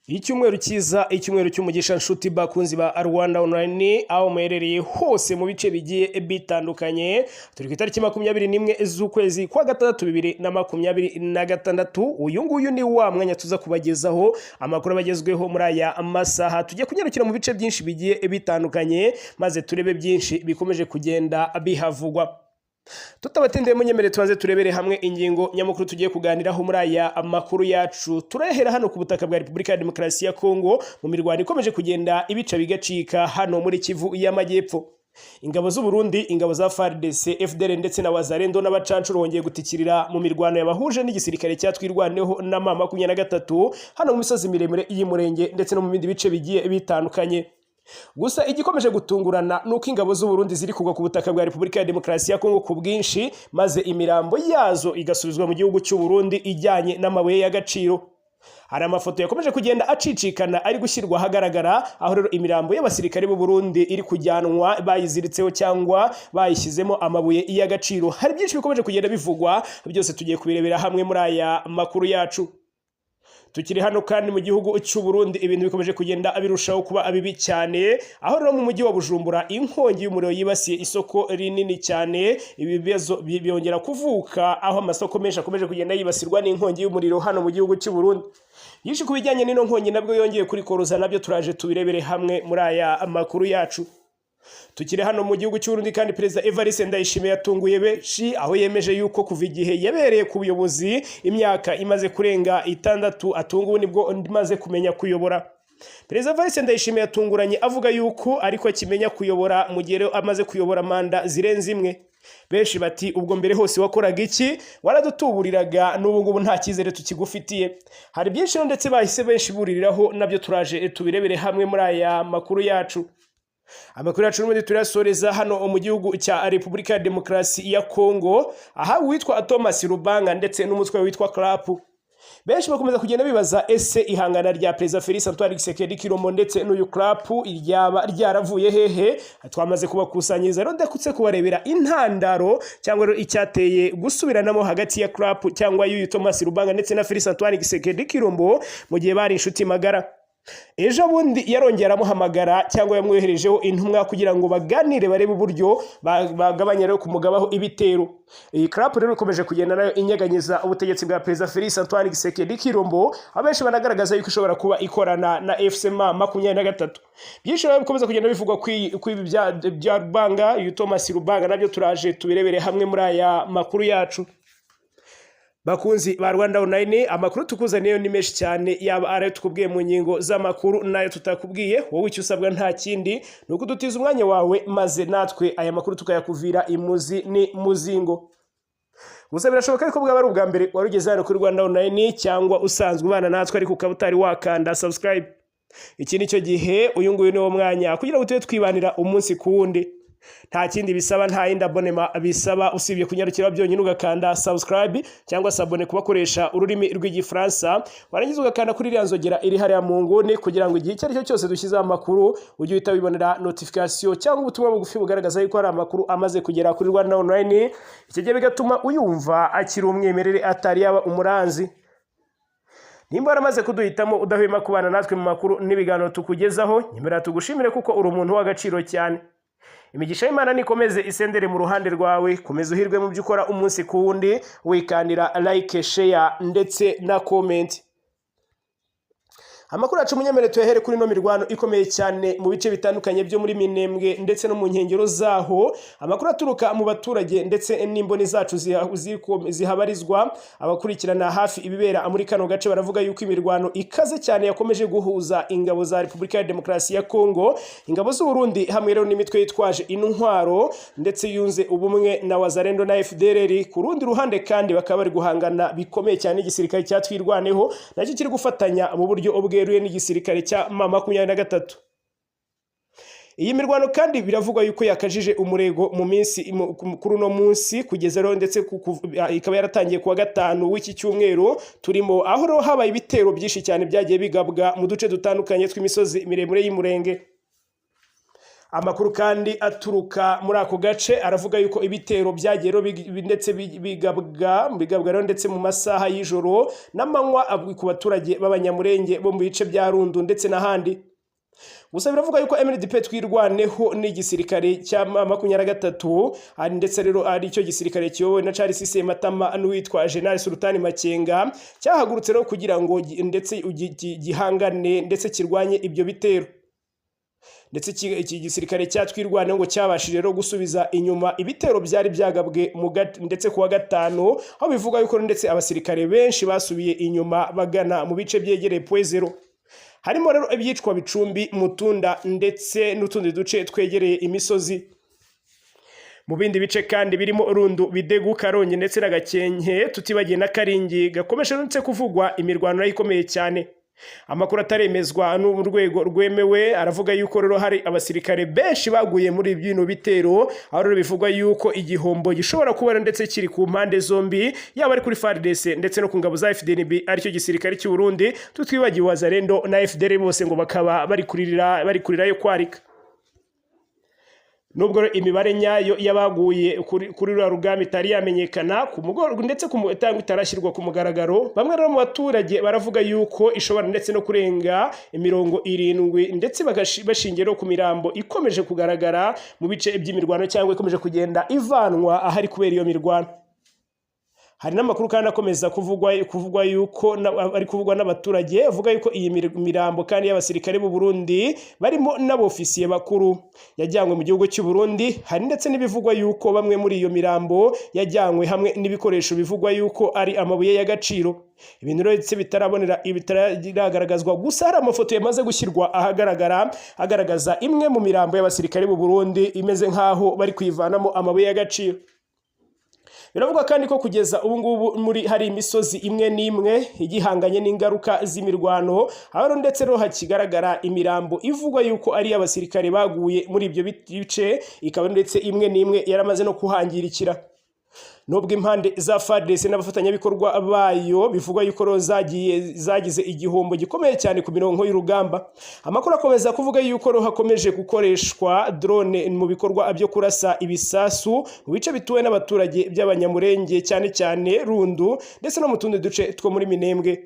Icyumweru cyiza, icyumweru cy'umugisha nshuti bakunzi ba Rwanda Online, aho muherereye hose mu bice bigiye bitandukanye. Turi ku itariki 21 z'ukwezi kwa gatandatu 2026. Uyu nguyu ni wa mwanya tuza kubagezaho amakuru abagezweho muri aya amasaha. Tugiye kunyarukira mu bice byinshi bigiye bitandukanye, maze turebe byinshi bikomeje kugenda bihavugwa. Tutabatindeye munyemere tubanze turebere hamwe ingingo nyamukuru tugiye kuganiraho muri aya amakuru yacu. Turahera hano ku butaka bwa Repubulika ya Demokarasi ya Kongo mu mirwano ikomeje kugenda ibica bigacika hano muri Kivu y'Amajyepfo. Ingabo z'u Burundi, ingabo za FARDC, FDL ndetse na Wazalendo n'abacancuro bongeye gutikirira mu mirwano yabahuje n'igisirikare cyatwirwaneho na M23 hano mu misozi miremire y'Imurenge ndetse no mu bindi bice bigiye bitandukanye. Gusa igikomeje gutungurana nuko ingabo z'u Burundi ziri kugwa ku butaka bwa Repubulika ya Demokarasi ya Kongo ku bwinshi, maze imirambo yazo igasubizwa mu gihugu cy'u Burundi ijyanye n'amabuye y'agaciro. Hari amafoto yakomeje kugenda acicikana ari gushyirwa ahagaragara, aho rero imirambo y'abasirikare b'u Burundi iri kujyanwa bayiziritseho cyangwa bayishyizemo amabuye y'agaciro. Hari byinshi bikomeje kugenda bivugwa, byose tugiye kubirebera hamwe muri aya makuru yacu. Tukiri hano kandi mu gihugu cy'u Burundi ibintu bikomeje kugenda abirushaho kuba abibi cyane, aho rero mu mujyi wa Bujumbura inkongi y'umuriro yibasiye isoko rinini cyane. Ibi bibazo byongera kuvuka aho amasoko menshi akomeje kugenda yibasirwa n'inkongi y'umuriro hano mu gihugu cy'u Burundi. Yishi kubijyanye n'ino nkongi nabwo yongeye kurikoroza, nabyo turaje tubirebere hamwe muri aya makuru yacu. Tukiri hano mu gihugu cy'u Burundi kandi Perezida Evariste Ndayishimiye yatunguye benshi, aho yemeje yuko kuva igihe yabereye ku buyobozi imyaka imaze kurenga 6 atunguwe nibwo maze kumenya kuyobora. Perezida Evariste Ndayishimiye yatunguranye avuga yuko ariko akimenya kuyobora mu gihe amaze kuyobora manda zirenze imwe. Benshi bati ubwo mbere hose wakoraga iki? Waradutuburiraga n'ubu ngubu nta cyizere tukigufitiye. Hari byinshi ndetse bahise benshi buririraho, nabyo turaje tubirebere hamwe muri aya makuru yacu. Amakuru yacu n'ubundi turasoreza hano mu gihugu cya Repubulika ya Demokarasi ya Kongo, aha witwa Thomas Rubanga ndetse n'umutwe witwa Clap. Benshi bakomeza kugenda bibaza ese ihangana rya Perezida Félix Antoine Tshisekedi Tshilombo ndetse n'uyu Clap ryaba ryaravuye hehe? Twamaze kubakusanyiriza rero ndakutse kubarebera intandaro cyangwa rero icyateye gusubiranamo hagati ya Clap cyangwa y'uyu Thomas Rubanga ndetse na Félix Antoine Tshisekedi Tshilombo mu gihe bari inshuti magara. Ejo bundi yarongera amuhamagara cyangwa yamwoherejeho intumwa kugira ngo baganire barebe uburyo bagabanya rero kumugabaho ibitero. Iyi Clap rero ikomeje kugenda nayo inyeganyiza ubutegetsi bwa Perezida Félix Antoine Tshisekedi Tshilombo, abenshi banagaragaza yuko ishobora kuba ikorana na FCM23. Byinshi bikomeza kugenda bivugwa kwibi bya Rubanga, uyu Thomas Rubanga, nabyo turaje tubirebere hamwe muri aya makuru yacu. Bakunzi ba Rwanda Online, amakuru tukuzaniye ni menshi cyane, yaba ari tukubwiye mu ngingo z'amakuru nayo tutakubwiye. Wowe icyo usabwa nta kindi nuko dutiza umwanya wawe, maze natwe aya makuru tukayakuvira imuzi ni muzingo. Gusa birashoboka ko bwaba ari ubwa mbere warugeze hano kuri Rwanda Online cyangwa usanzwe ubana natwe ariko ukaba utari wakanda subscribe. Iki nicyo gihe, uyu nguyu ni wo mwanya kugira ngo tube twibanira umunsi ku wundi. Nta kindi bisaba, nta yindi abonema bisaba usibye kunyarukira byonyine ugakanda subscribe cyangwa sabone kubakoresha ururimi rw'igifaransa, warangiza ugakanda kuri iriya nzogera iri hariya mu nguni kugira ngo igihe icyo ari cyo cyose dushyizeho amakuru ujye uhita wibonera notification cyangwa ubutumwa bugufi bugaragaza yuko hari amakuru amaze kugera kuri Rwanda Online. Iki gihe bigatuma uyumva akiri umwimerere atari yaba umuranzi. Nimba waramaze kuduhitamo udahwema kubana natwe mu makuru n'ibiganiro tukugezaho, nyemera tugushimire kuko uri umuntu w'agaciro cyane. Imigisha y'Imana nikomeze isendere mu ruhande rwawe, komeza uhirwe mu byo ukora umunsi ku wundi, wikandira like, share ndetse na comment. Amakuru yacu munyemere tuyahere kuri no mirwano ikomeye cyane mu bice bitandukanye byo muri Minembwe ndetse no mu nkengero zaho. Amakuru aturuka mu baturage ndetse n'imboni zacu zihabarizwa, abakurikirana hafi ibibera muri kano gace baravuga yuko imirwano ikaze cyane yakomeje guhuza ingabo za Repubulika ya Demokarasi ya Kongo, ingabo z'u Burundi hamwe rero n'imitwe yitwaje intwaro ndetse yunze ubumwe na Wazalendo na FDL. Ku rundi ruhande kandi bakaba bari guhangana bikomeye cyane igisirikare cyatwirwaneho nacyo kiri gufatanya mu buryo bweruye n'igisirikare cya M23. Iyi mirwano kandi biravugwa yuko yakajije umurego mu minsi kuri uno munsi kugeza rero ndetse ikaba yaratangiye kuwa gatanu w'iki cyumweru turimo, aho rero habaye ibitero byinshi cyane byagiye bigabwa mu duce dutandukanye tw'imisozi miremure y'Imurenge. Amakuru kandi aturuka muri ako gace aravuga yuko ibitero byagero ndetse bigabwa rero ndetse mu masaha y'ijoro n'amanywa ku baturage b'abanyamurenge bo mu bice bya Rundu ndetse n'ahandi. Gusa biravuga yuko MLDP twirwaneho n'igisirikare cya 23 ndetse rero ari cyo gisirikare kiyobowe na Charles Sematama n'uwitwa General Sultan Makenga cyahagurutse rero kugira ngo ndetse gihangane ndetse kirwanye ibyo bitero. Ndetse iki gisirikare cyatwirwane ngo cyabashije rero gusubiza inyuma ibitero byari byagabwe ndetse kuwa gatanu, aho bivuga yuko ndetse abasirikare benshi basubiye inyuma bagana mu bice byegereye Poezero. Harimo rero ibyicwa Bicumbi, Mutunda ndetse n'utundi duce twegereye imisozi. Mu bindi bice kandi birimo Rundu, Bidegu, Karongi ndetse na Gakenke, tutibagiye na Karingi gakomeje ndetse kuvugwa imirwano ikomeye cyane. Amakuru ataremezwa n'urwego rwemewe aravuga yuko rero hari abasirikare benshi baguye muri bino bitero, aho rero bivugwa yuko igihombo gishobora kuba ndetse kiri ku mpande zombi, yaba ari kuri FARDC ndetse no ku ngabo za FDNB aricyo gisirikare cy'u Burundi, tutwibagiye Wazalendo na FDL bose ngo bakaba bari kurira yo kwarika. Nubwo imibare nyayo yabaguye kuri rugamba itari yamenyekana ku mugorogo ndetse itangwa itarashyirwa ku mugaragaro, bamwe rero mu baturage baravuga yuko ishobora ndetse no kurenga 70 ndetse bashingiro ku mirambo ikomeje kugaragara mu bice by'imirwano cyangwa ikomeje kugenda ivanwa ahari kubera iyo mirwano. Hari n'amakuru kandi akomeza kuvugwa yuko ari kuvugwa n'abaturage avuga yuko iyi mirambo kandi y'abasirikare b'u Burundi barimo n'abofisiye bakuru yajyanywe mu gihugu cy'u Burundi. Hari ndetse n'ibivugwa yuko bamwe muri iyo mirambo yajyanywe hamwe n'ibikoresho bivugwa yuko ari amabuye y'agaciro. Ibintu ndetse bitaragaragazwa, gusa hari amafoto yamaze gushyirwa agaragaza imwe mu mirambo y'abasirikare b'u Burundi imeze nkaho bari kuyivanamo amabuye y'agaciro. Biravuga kandi ko kugeza ubu ngubu hari imisozi imwe n'imwe igihanganye n'ingaruka z'imirwano, aho ndetse rero hakigaragara imirambo ivugwa yuko ari abasirikare baguye muri ibyo bice, ikaba ndetse imwe n'imwe yaramaze no kuhangirikira. Nubwo impande za FARDC n'abafatanyabikorwa bayo bivugwa yuko zagize igihombo gikomeye cyane ku mirongo y'urugamba, amakuru akomeza kuvuga yuko hakomeje gukoreshwa drone mu bikorwa byo kurasa ibisasu mu bice bituwe n'abaturage by'abanyamurenge cyane cyane Rundu ndetse no mu tundi duce two muri Minembwe.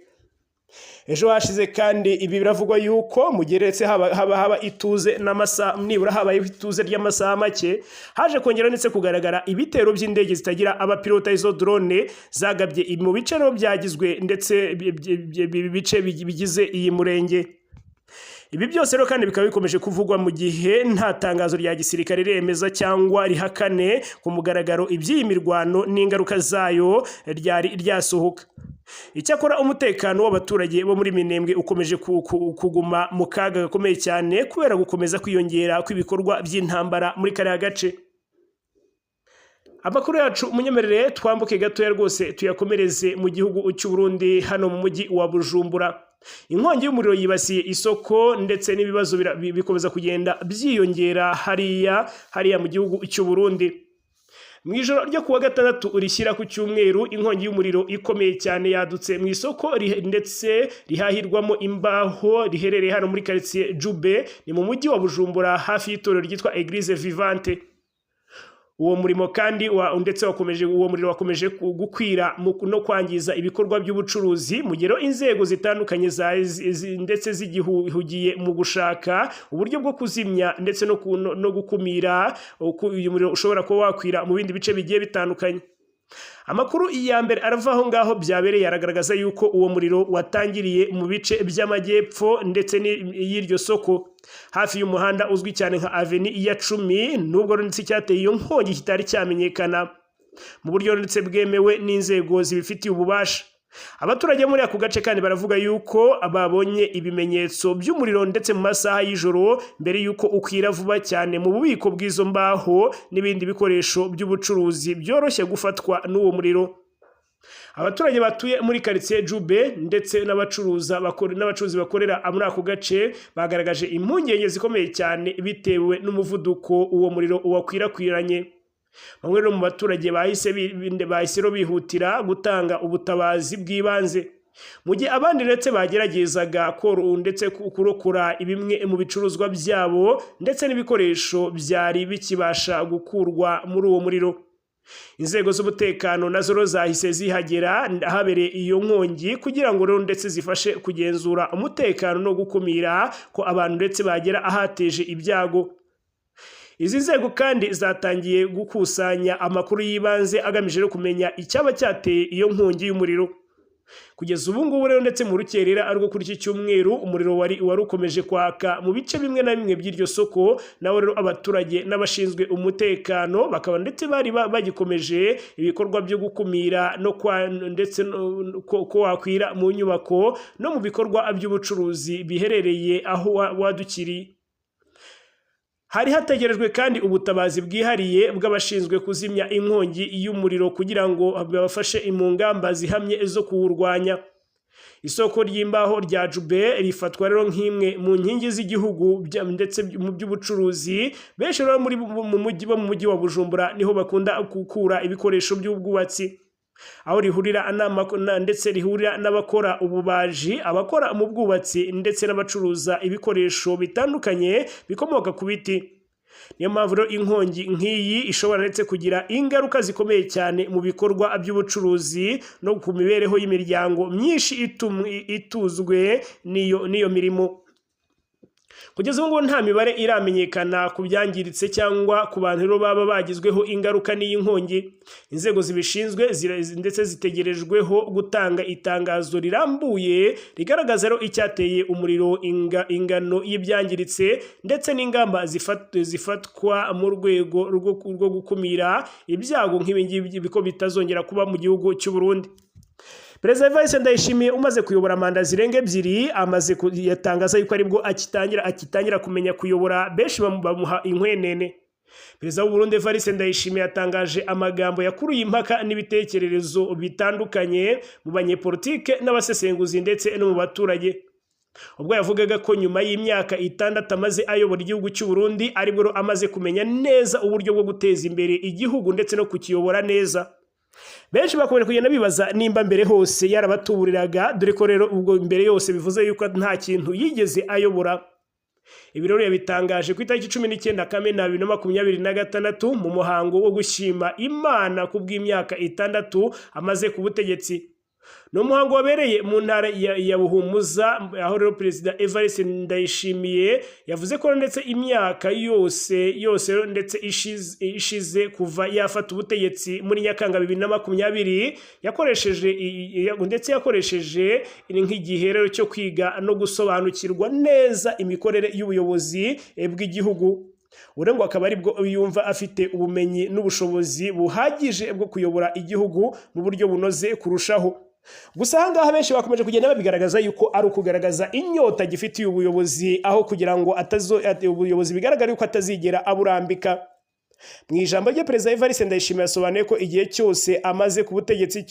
Ejo hashize kandi ibi biravugwa yuko mugeretse haba ituze n'amasaha nibura habaye ituze ry'amasaha make, haje kongera ndetse kugaragara ibitero by'indege zitagira abapilota izo drone zagabye mu bice no byagizwe ndetse bice bigize iyi murenge. Ibi byose rero kandi bikaba bikomeje kuvugwa mu gihe nta tangazo rya gisirikare remeza cyangwa rihakane ku mugaragaro iby'iyi mirwano n'ingaruka zayo ryari ryasohoka. Icyakora umutekano w'abaturage bo muri Minembwe ukomeje kuguma mu kaga gakomeye cyane kubera gukomeza kwiyongera kw'ibikorwa by'intambara muri kariya gace. Amakuru yacu munyemerere twambuke gatoya rwose tuyakomereze mu gihugu cy'u Burundi, hano mu mujyi wa Bujumbura. Inkongi y'umuriro yibasiye isoko ndetse n'ibibazo bikomeza kugenda byiyongera hariya mu gihugu cy'u Burundi. Mu ijoro ryo kuwa gatandatu urishyira ku cyumweru, inkongi y'umuriro ikomeye cyane yadutse mu isoko ndetse rihahirwamo imbaho riherereye hano muri quartier Jube, ni mu mujyi wa Bujumbura hafi y'itorero ryitwa Eglise Vivante. Uwo murimo kandi uwo muriro wakomeje gukwira no kwangiza ibikorwa by'ubucuruzi, mu gihe inzego zitandukanye ndetse zigihugiye mu gushaka uburyo bwo kuzimya ndetse no gukumira uyu muriro ushobora kuba wakwira mu bindi bice bigiye bitandukanye. Amakuru ya mbere arava aho ngaho byabereye aragaragaza yuko uwo muriro watangiriye mu bice by'amajyepfo ndetse y'iryo soko hafi y'umuhanda uzwi cyane nka Avenue ya 10, nubwo ndetse cyateye iyo nkongi kitari cyamenyekana mu buryo ndetse bwemewe n'inzego zibifitiye ububasha. Abaturage muri ako gace kandi baravuga yuko babonye ibimenyetso by'umuriro ndetse mu masaha y'ijoro mbere yuko ukwira vuba cyane mu bubiko bw'izo mbaho n'ibindi bikoresho by'ubucuruzi byoroshye gufatwa n'uwo muriro. Abaturage batuye muri quartier Jube ndetse n'abacuruzi bakorera muri ako gace bagaragaje impungenge zikomeye cyane bitewe n'umuvuduko uwo muriro wakwirakwiranye. Bamwe mu baturage bahise bihutira gutanga ubutabazi bw'ibanze. mu gihe abandi ndetse bageragezaga ndetse kurokora bimwe mu bicuruzwa byabo ndetse n'ibikoresho byari bikibasha gukurwa muri uwo muriro. Inzego z'umutekano nazo zahise zihagera ahabereye iyo nkongi kugira ngo rero ndetse zifashe kugenzura umutekano no gukumira ko abantu ndetse bagera ahateje ibyago. Izi nzego kandi zatangiye gukusanya amakuru y'ibanze agamije no kumenya icyaba cyateye iyo nkongi y'umuriro. Kugeza ubu ngubu rero ndetse mu rukerera ariko kuri iki cyumweru umuriro wari ukomeje kwaka mu bice bimwe na bimwe by'iryo soko, naho rero abaturage n'abashinzwe umutekano bakaba ndetse bari bagikomeje ibikorwa byo gukumira no ndetse ko wakwira mu nyubako no mu bikorwa by'ubucuruzi biherereye aho wadukiri. Hari hategerejwe kandi ubutabazi bwihariye bw'abashinzwe kuzimya inkongi y'umuriro kugira ngo babafashe mu ngamba zihamye zo kuwurwanya. Isoko ry'imbaho rya Jube rifatwa rero nk'imwe mu nkingi z'igihugu ndetse mu by'ubucuruzi. Benshi rero mu mujyi wa Bujumbura niho bakunda gukura ibikoresho by'ubwubatsi, aho rihurira ndetse rihurira n'abakora ububaji, abakora mu bwubatsi ndetse n'abacuruza ibikoresho bitandukanye bikomoka ku biti. Niyo mpamvu rero inkongi nk'iyi ishobora ndetse kugira ingaruka zikomeye cyane mu bikorwa by'ubucuruzi no ku mibereho y'imiryango myinshi ituzwe n'iyo mirimo. Kugeza ubu ngubu nta mibare iramenyekana ku byangiritse cyangwa ku bantu rero baba bagizweho ingaruka n'iyi nkongi. Inzego zibishinzwe ndetse zitegerejweho gutanga itangazo rirambuye rigaragaza rero icyateye umuriro, ingano y'ibyangiritse ndetse n'ingamba zifatwa mu rwego rwo gukumira ibyago nk'ibi ngibi ko bitazongera kuba mu gihugu cy'u Burundi. Perezida Evariste Ndayishimiye umaze kuyobora manda zirenga 2 amaze yatangaza yuko aribwo akitangira kumenya kuyobora, benshi bamuha inkwenene. Perezida w'u Burundi Evariste Ndayishimiye yatangaje amagambo yakuruye impaka n'ibitekerezo bitandukanye mu banyepolitike n'abasesenguzi ndetse no mu baturage, ubwo yavugaga ko nyuma y'imyaka 6 amaze ayobora igihugu cy'u Burundi aribwo amaze kumenya neza uburyo bwo guteza imbere igihugu ndetse no kukiyobora neza. Benshi bakomeje kugenda bibaza nimba mbere hose yarabatuburiraga, dore ko rero ubwo mbere yose bivuze yuko nta kintu yigeze ayobora. Ibi rero yabitangaje ku itariki 19 Kamena 2026 mu muhango wo gushima Imana ku bw'imyaka 6 amaze ku butegetsi. No muhango wabereye mu ntara ya Buhumuza, aho rero Perezida Evariste Ndayishimiye yavuze ko ndetse imyaka yose ndetse ishize kuva yafata ubutegetsi muri Nyakanga 2020 yakoresheje nk'igihe rero cyo kwiga no gusobanukirwa neza imikorere y'ubuyobozi bw'igihugu. Urengo akaba aribwo yumva afite ubumenyi n'ubushobozi buhagije bwo kuyobora igihugu mu buryo bunoze kurushaho. Gusa ahangaha benshi bakomeje kugenda babigaragaza yuko ari ukugaragaza inyota gifitiye ubuyobozi, aho kugira ngo ubuyobozi bigaragara yuko atazigera aburambika. Mu ijambo rye Perezida Evariste Ndayishimiye yasobanuye ko igihe cyose amaze ku butegetsi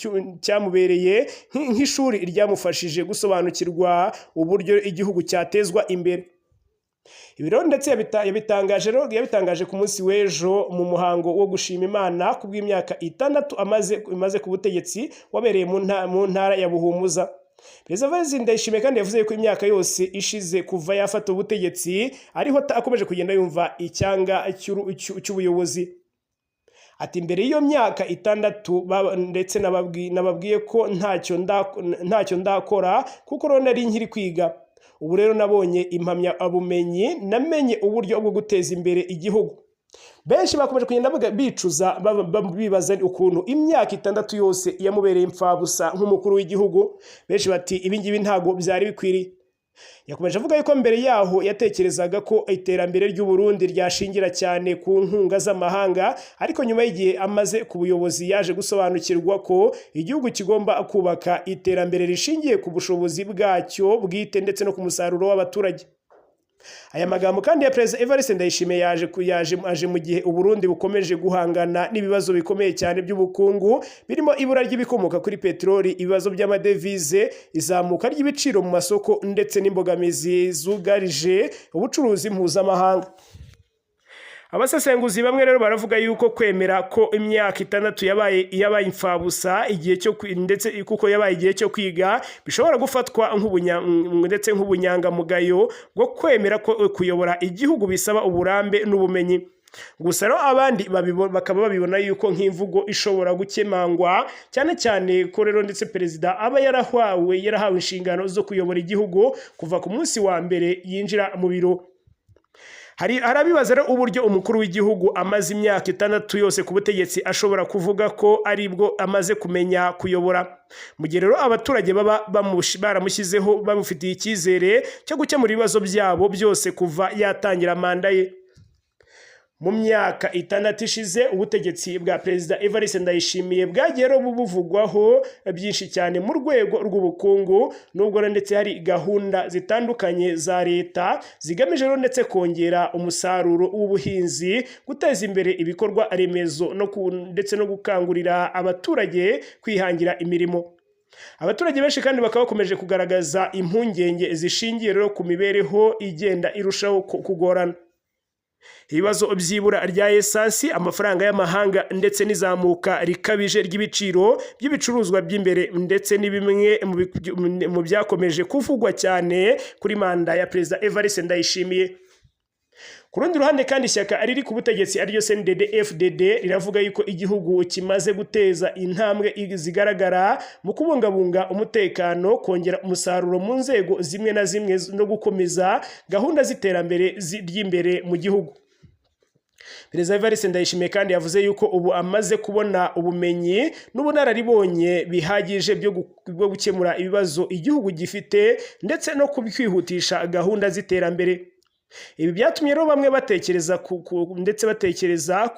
cyamubereye nk'ishuri ryamufashije gusobanukirwa uburyo igihugu cyatezwa imbere. Ibiro ndetse yabitangaje ku munsi w'ejo mu muhango wo gushima Imana ku bw'imyaka 6 amaze ku butegetsi wabereye mu ntara ya Buhumuza. Perezida Evariste Ndayishimiye kandi yavuze ko imyaka yose ishize kuva yafata ubutegetsi ariho akomeje kugenda yumva icyanga cy'ubuyobozi. Ati imbere y'iyo myaka 6 ndetse nababwiye ko ntacyo ndakora kuko rero nari nkiri kwiga. Ubu rero nabonye impamyabumenyi, namenye uburyo bwo guteza imbere igihugu. Benshi bakomeje kugenda bicuza bibaza ukuntu imyaka 6 yose yamubereye impfabusa nk'umukuru w'igihugu. Benshi bati ibingibi ntago byari bikwiriye. Yakomeje avuga yuko mbere yaho yatekerezaga ko iterambere ry'u Burundi ryashingira cyane ku nkunga z'amahanga, ariko nyuma y'igihe amaze ku buyobozi yaje gusobanukirwa ko igihugu kigomba kubaka iterambere rishingiye ku bushobozi bwacyo bwite ndetse no ku musaruro w'abaturage. Aya magambo kandi ya Perezida Evariste Ndayishimiye yaje mu gihe u Burundi bukomeje guhangana n'ibibazo bikomeye cyane by'ubukungu, birimo ibura ry'ibikomoka kuri peteroli, ibibazo by'amadevize, izamuka ry'ibiciro mu masoko ndetse n'imbogamizi zugarije ubucuruzi mpuzamahanga. Abasesenguzi bamwe rero baravuga yuko kwemera ko imyaka 6 yabaye imfabusa igihe cyo ndetse kuko yabaye igihe cyo kwiga bishobora gufatwa ndetse nk'ubunyangamugayo bwo kwemera ko kuyobora igihugu bisaba uburambe n'ubumenyi. Gusa rero abandi bakaba babibona yuko nk'imvugo ishobora gukemangwa cyane cyane ko rero ndetse perezida aba yarahawe inshingano zo kuyobora igihugu kuva ku munsi wa mbere yinjira mu biro. Harabibaza rero uburyo umukuru w'igihugu amaze imyaka 6 yose ku butegetsi ashobora kuvuga ko aribwo amaze kumenya kuyobora, mu gihe rero abaturage baba baramushyizeho bamufitiye icyizere cyo gukemura ibibazo byabo byose kuva yatangira manda ye. Mu myaka 6 ishize ubutegetsi bwa Perezida Evariste Ndayishimiye bwagiye buvugwaho byinshi cyane mu rwego rw'ubukungu, nubwo ndetse hari gahunda zitandukanye za leta zigamije ndetse kongera umusaruro w'ubuhinzi, guteza imbere ibikorwa remezo ndetse no gukangurira abaturage kwihangira imirimo. Abaturage benshi kandi bakaba bakomeje kugaragaza impungenge zishingiye rero ku mibereho igenda irushaho kugorana. Ibibazo by'ibura rya esansi, amafaranga y'amahanga ndetse n'izamuka rikabije ry'ibiciro by'ibicuruzwa by'imbere ndetse ni bimwe mu byakomeje kuvugwa cyane kuri manda ya Perezida Evariste Ndayishimiye. Ku rundi ruhande kandi ishyaka riri ku butegetsi ariryo CNDD-FDD riravuga yuko igihugu kimaze guteza intambwe zigaragara mu kubungabunga umutekano, kongera umusaruro mu nzego zimwe na zimwe no gukomeza gahunda z'iterambere ry'imbere mu gihugu. Perezida Evariste Ndayishimiye kandi yavuze yuko ubu amaze kubona ubumenyi n'ubunararibonye bihagije bwo gukemura ibibazo igihugu gifite ndetse no kwihutisha gahunda z'iterambere. Ibi byatumye rero bamwe batekereza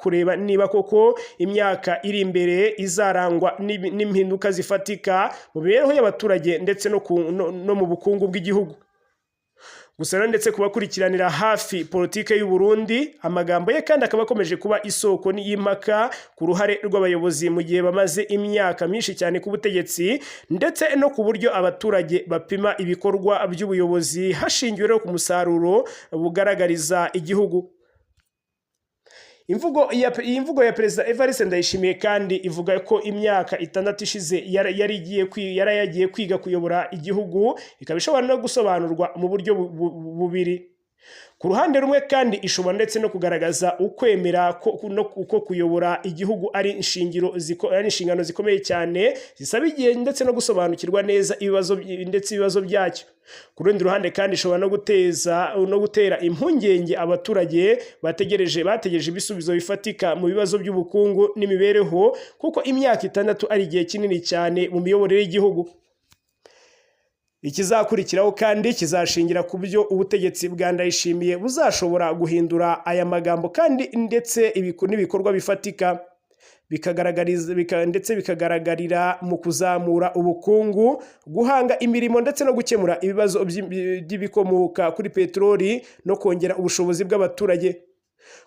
kureba niba koko imyaka iri imbere izarangwa n'impinduka zifatika mu mibereho y'abaturage ndetse no mu bukungu bw'igihugu. Gusa rero ndetse kubakurikiranira hafi politike y'u Burundi, amagambo ye kandi akaba akomeje kuba isoko y'impaka ku ruhare rw'abayobozi mu gihe bamaze imyaka myinshi cyane ku butegetsi, ndetse no ku buryo abaturage bapima ibikorwa by'ubuyobozi hashingiwe rero ku musaruro bugaragariza igihugu. Iyi mvugo ya Perezida Evariste Ndayishimiye kandi ivuga ko imyaka 6 ishize yaragiye kwiga kuyobora igihugu, ikaba ishobora no gusobanurwa mu buryo bubiri. Ku ruhande rumwe kandi ishobora ndetse no kugaragaza ukwemera uko kuyobora igihugu ari inshingano zikomeye cyane zisaba igihe ndetse no gusobanukirwa neza ibibazo byacyo. Ku rundi ruhande kandi ishobora no gutera impungenge abaturage bategereje ibisubizo bifatika mu bibazo by'ubukungu n'imibereho, kuko imyaka 6 ari igihe kinini cyane mu miyoborere y'igihugu. Ikizakurikiraho kandi kizashingira ku byo ubutegetsi bwa Ndayishimiye buzashobora guhindura aya magambo kandi ndetse n'ibikorwa bifatika bikagaragarira mu kuzamura ubukungu, guhanga imirimo ndetse no gukemura ibibazo by'ibikomoka kuri peteroli no kongera ubushobozi bw'abaturage.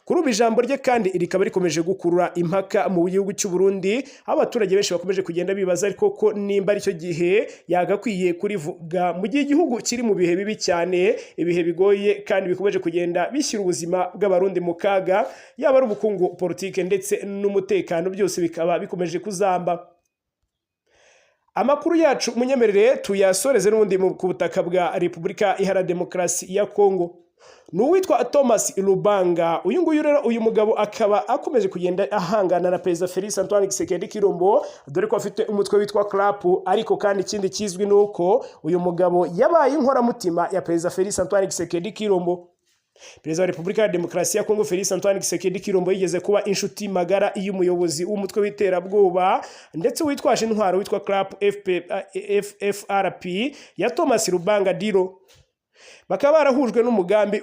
Kuri ubu ijambo rye kandi rikaba rikomeje gukurura impaka mu gihugu cy'u Burundi, aho abaturage benshi bakomeje kugenda bibaza ariko ko nimba ari cyo gihe yagakwiye kurivuga mu gihe igihugu kiri mu bihe bibi cyane, ibihe bigoye kandi bikomeje kugenda bishyira ubuzima bw'abarundi mu kaga, yaba ari ubukungu, politike ndetse n'umutekano, byose bikaba bikomeje kuzamba. Amakuru yacu munyemerere tuyasoreze n'ubundi ku butaka bwa Repubulika Iharanira Demokarasi ya Kongo. N'uwitwa Thomas Lubanga. Uyu mugabo akaba akomeje kugenda ahangana na Perezida Félix Antoine Tshisekedi Tshilombo, dore ko afite umutwe witwa CLAP, ariko kandi ikindi kizwi nuko uyu mugabo yabaye inkoramutima ya Perezida Félix Antoine Tshisekedi Tshilombo. Perezida wa Repubulika ya Demokarasi ya Kongo Félix Antoine Tshisekedi Tshilombo yigeze kuba inshuti magara y'umuyobozi w'umutwe w'iterabwoba ndetse witwaje intwaro witwa CLAP FRP ya Thomas Lubanga Diro. Bakaba barahujwe n'umugambi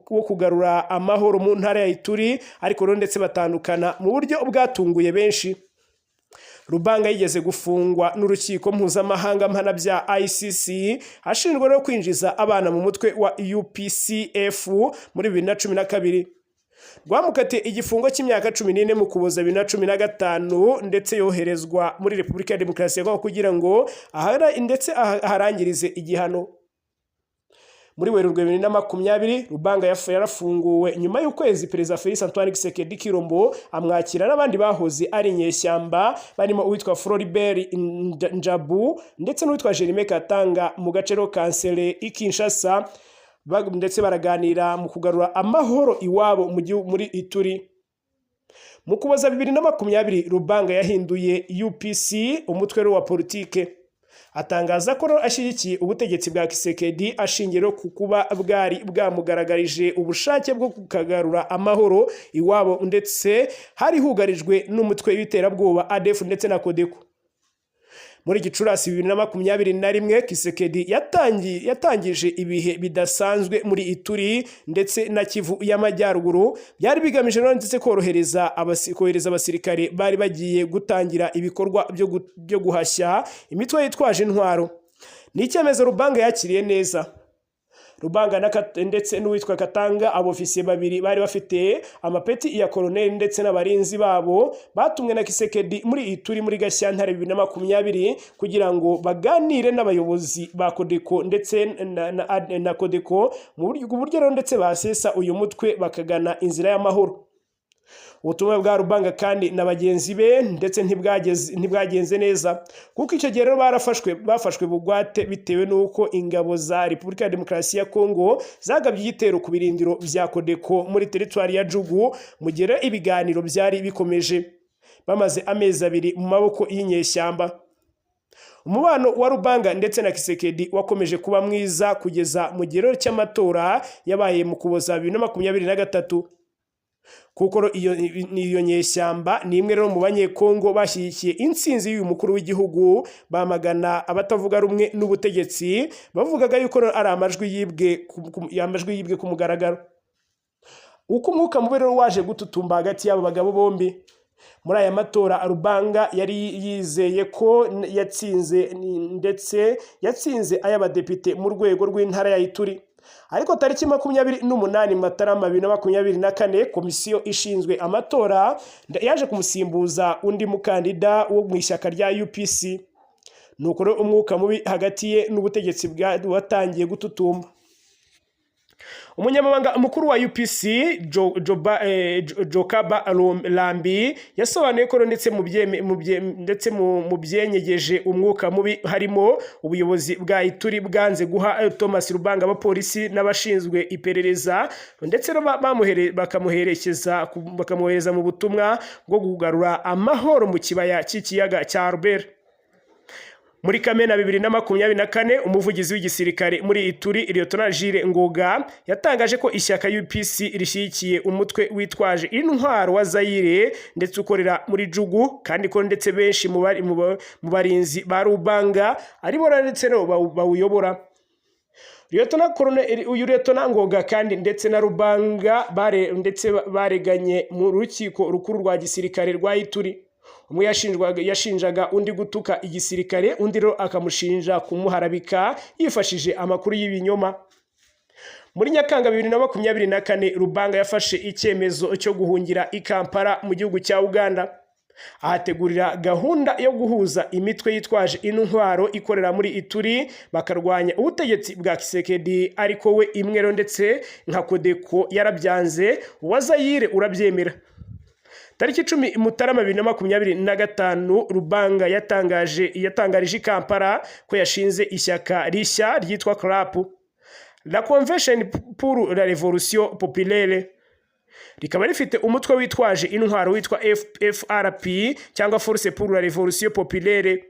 wo kugarura amahoro mu ntara ya Ituri, ariko ndetse batandukana mu buryo bwatunguye benshi. Lubanga yigeze gufungwa n'urukiko mpuzamahanga mpanabyaha ICC ashinjwa no kwinjiza abana mu mutwe wa UPCF muri 2012. Rwamukatiye igifungo cy'imyaka 14 mu Kuboza 2015 ndetse yoherezwa muri Repubulika ya Demokarasi ya Kongo kugira ngo aharangirize igihano. muri Werurwe 2020 Rubanga yarafunguwe nyuma y'ukwezi Perezida Felix Antoine Tshisekedi Tshilombo amwakira n'abandi bahoze ari inyeshyamba barimo uwitwa Floribert Njabu ndetse n'uwitwa Jerime Katanga mu gacero kansere ikinshasa, ndetse baraganira mu kugarura amahoro iwabo muri Ituri. Mu Kuboza 2020 Rubanga yahinduye UPC umutwe wa politike, atangaza ko ashyigikiye ubutegetsi bwa Tshisekedi ashingiye ku kuba bwari bwamugaragarije ubushake bwo kugarura amahoro iwabo, ndetse hari hugarijwe n'umutwe w'iterabwoba ADF ndetse na Codeco. Muri Gicurasi 2021 Tshisekedi yatangije ibihe bidasanzwe muri Ituri ndetse na Kivu y'Amajyaruguru, byari bigamije ndetse kohereza abasirikare bari bagiye gutangira ibikorwa byo guhashya imitwe yitwaje intwaro. Ni icyemezo Rubanga yakiriye neza. Rubanga ndetse n'uwitwa Katanga, abofisiye babiri bari bafite amapeti ya koloneli ndetse n'abarinzi babo, batumwe na Tshisekedi muri Ituri muri Gashyantare 2020 kugira ngo baganire n'abayobozi ba Codeco ndetse na Codeco mu buryo ndetse basesa uyu mutwe bakagana inzira y'amahoro. Ubutumwa bwa Rubanga kandi na bagenzi be ndetse ntibwagenze neza, kuko icyo gihe rero bafashwe bugwate bitewe n'uko ingabo za Repubulika ya Demokarasi ya Kongo zagabye igitero ku birindiro bya Codeco muri teritwari ya Jugu, mu gihe ibiganiro byari bikomeje, bamaze amezi 2 mu maboko y'inyeshyamba. Umubano wa Rubanga ndetse na Tshisekedi wakomeje kuba mwiza kugeza mu gihe cy'amatora yabaye mu Kuboza 2023. Kuko iyo nyeshyamba ni imwe rero mu banyekongo bashyigikiye intsinzi y'uyu mukuru w'igihugu, bamagana abatavuga rumwe n'ubutegetsi bavugaga yuko ari amajwi yibwe ku mugaragaro. Uko umwuka mubi rero waje gututumba hagati y'abo bagabo bombi. Muri aya matora Rubanga yari yizeye ko yatsinze ay'abadepite mu rwego rw'intara ya Ituri. Ariko tariki 28 Mutarama 2024 komisiyo ishinzwe amatora yaje kumusimbuza undi mukandida wo mu ishyaka rya UPC. Nuko rero umwuka mubi hagati ye n'ubutegetsi watangiye gututumba. Umunyamabanga mukuru wa UPC Jokaba Lambi yasobanuye ko ndetse mu byenyegeje umwuka mubi harimo ubuyobozi bwa Ituri bwanze guha Thomas Rubanga abapolisi n'abashinzwe iperereza, ndetse bakamuhereza mu butumwa bwo kugarura amahoro mu kibaya cy'ikiyaga cya Albert. Muri Kamena 2024 umuvugizi w'igisirikare muri Ituri Lieutenant Jules Ngoga yatangaje ko ishyaka UPC rishyigikiye umutwe witwaje intwaro wa Zaire ndetse ukorera muri Jugu, kandi ko ndetse benshi mu barinzi ba Rubanga aribo ndetse no bawuyobora. Lieutenant Ngoga kandi ndetse na Rubanga bareganye mu rukiko rukuru rwa gisirikare rwa Ituri. Umwe yashinjaga undi gutuka igisirikare, undi rero akamushinja kumuharabika yifashije amakuru y'ibinyoma. Muri Nyakanga 2024 Rubanga yafashe icyemezo cyo guhungira i Kampala mu gihugu cya Uganda, ahategurira gahunda yo guhuza imitwe yitwaje intwaro ikorera muri Ituri bakarwanya ubutegetsi bwa Tshisekedi, ariko we imwero ndetse nka Codeco yarabyanze, wa Zaire urabyemera. Tariki 10 Mutarama 2025 Rubanga yatangarije Kampala ko yashinze ishyaka rishya ryitwa CRAP, La Convention pour la Révolution Populaire. Rikaba rifite umutwe witwaje intwaro witwa FRP cyangwa Force pour la Révolution Populaire.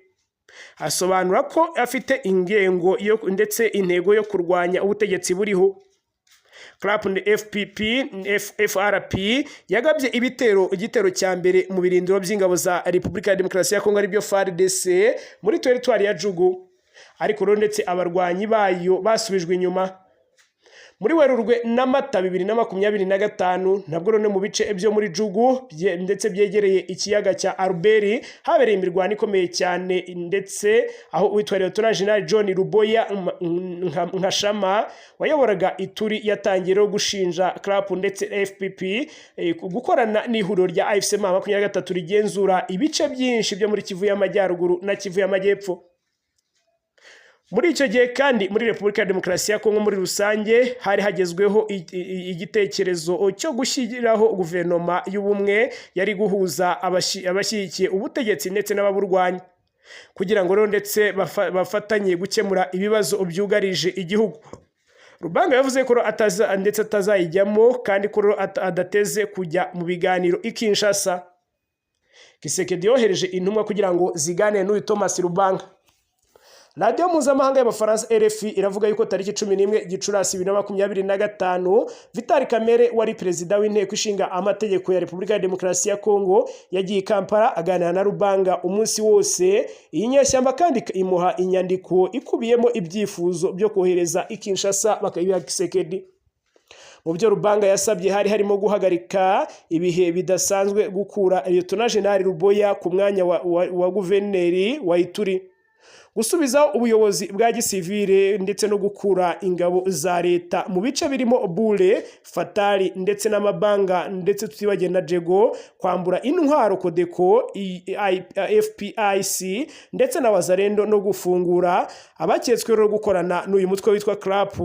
Asobanura ko afite ingengo ndetse intego yo kurwanya ubutegetsi buriho. CRAP FRP yagabye igitero cya mbere mu birindiro by'ingabo za Repubulika ya Demokarasi ya Kongo aribyo FARDC muri teritwari ya Jugu, ariko rero ndetse abarwanyi bayo basubijwe inyuma. Muri Werurwe na Mata 2025 nabwo rone mu bice byo muri Jugu ndetse byegereye ikiyaga cya Albert habereye imirwano ikomeye cyane, ndetse aho witwa Lieutenant General John Ruboya Nkashama wayoboraga Ituri yatangiye gushinja CRAP ndetse FPP gukorana n'ihuriro rya AFC M23 rigenzura ibice byinshi byo muri Kivu y'Amajyaruguru na Kivu y'Amajyepfo. Muri icyo gihe kandi muri Repubulika ya Demokarasi ya Kongo muri rusange hari hagezweho igitekerezo cyo gushyiraho guverinoma y'ubumwe yari guhuza abashyigikiye ubutegetsi ndetse n'ababurwanya kugira ngo rero ndetse bafatanye gukemura ibibazo byugarije igihugu. Rubanga yavuze ko ndetse atazayijyamo kandi ko adateze kujya mu biganiro i Kinshasa. Kisekedi yohereje intumwa kugira ngo ziganire n'uyu Thomas Rubanga. Radio mpuzamahanga y'Abafaransa RFI iravuga yuko tariki 11 Gicurasi 2025 Vital Kamerhe wari perezida w'inteko ishinga amategeko ya Repubulika ya Demokarasi ya Kongo yagiye Kampala aganira na Rubanga umunsi wose. Iyi nyeshyamba kandi imuha inyandiko ikubiyemo ibyifuzo byo kohereza i Kinshasa bakabiha Kisekedi. Mu byo Rubanga yasabye harimo guhagarika ibihe bidasanzwe gukura Lieutenant General Ruboya ku mwanya wa guverineri wa Ituri, gusubizaho ubuyobozi bwa gisivile ndetse no gukura ingabo za leta mu bice birimo Bule, Fatali ndetse n'amabanga ndetse tutibagenda Jego, kwambura intwaro Kodeko, FPIC ndetse na Wazalendo no gufungura abaketswe ro gukorana n'uyu mutwe witwa CRAP.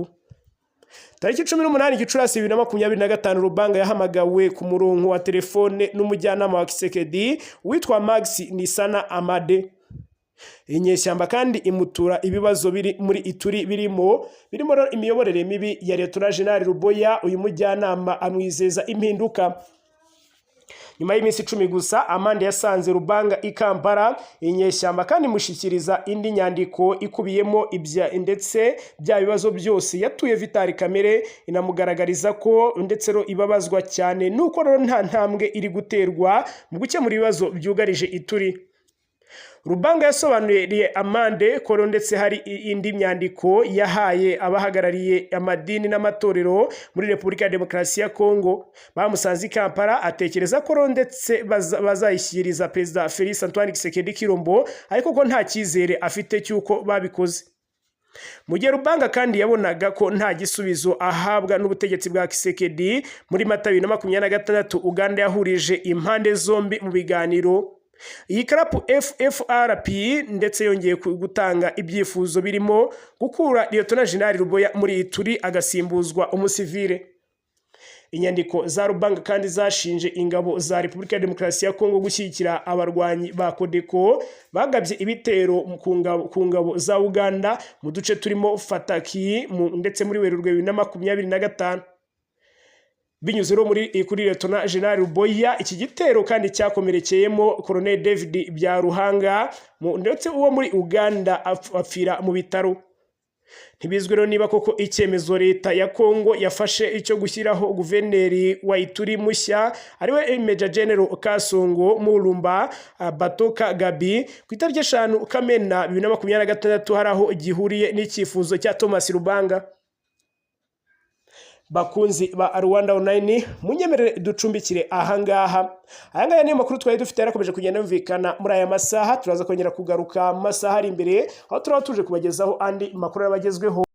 Tariki 18 Gicurasi 2025 Rubanga yahamagawe ku murongo wa telefone n'umujyanama wa Kisekedi witwa Max Nisana Amade. Inyeshyamba kandi imutura ibibazo biri muri Ituri birimo imiyoborere mibi ya Lieutenant General Ruboya. Uyu mujyanama amwizeza impinduka. Nyuma y'iminsi 10 gusa Amande yasanze Rubanga i Kampala. Inyeshyamba kandi mushikiriza indi nyandiko ikubiyemo ndetse bya bibazo byose yatuye Vital Kamerhe, inamugaragariza ko ndetse ro ibabazwa cyane nuko ro nta ntambwe iri guterwa mu gukemura ibibazo byugarije Ituri. Rubanga yasobanuriye Amande ko ndetse hari indi myandiko yahaye abahagarariye amadini n'amatorero muri Repubulika ya Demokarasi ya Kongo. Bamusanze i Kampala, atekereza ko ndetse bazayishyiriza Perezida Félix Antoine Tshisekedi Tshilombo, ariko ko nta cyizere afite cyuko babikoze. Mu gihe Rubanga kandi yabonaga ko nta gisubizo ahabwa n'ubutegetsi bwa Tshisekedi, muri Mata 2026 Uganda yahurije impande zombi mu biganiro. Iyi CRAP FFRP ndetse yongeye gutanga ibyifuzo birimo gukura Lieutenant General Ruboya muri Ituri agasimbuzwa umusivile. Inyandiko za Rubanga kandi zashinje ingabo za Repubulika ya Demokarasi ya Kongo gushyigikira abarwanyi ba Kodeko bagabye ibitero ku ngabo za Uganda mu duce turimo Fataki ndetse muri Werurwe 2025. Binyuze kuri Lieutenant General Ruboya, iki gitero kandi cyakomerekeyemo Colonel David Byaruhanga ndetse uwo muri Uganda apfira mu bitaro. Ntibizwe rero niba koko icyemezo leta ya Kongo yafashe icyo gushyiraho guverineri wa Ituri mushya ariwe Major General Kasongo Mulumba Batoka Gabi ku itariki 5 Kamena 2026 haraho igihuriye n'icyifuzo cya Thomas Rubanga. Bakunzi ba Rwanda Online, munyemerere ducumbikire ahangaha niyo makuru twari dufite yarakomeje kugenda yumvikana muri aya masaha. Turaza kongera kugaruka mu masaha ari imbere aho turaba tuje kubagezaho andi makuru y'abagezweho.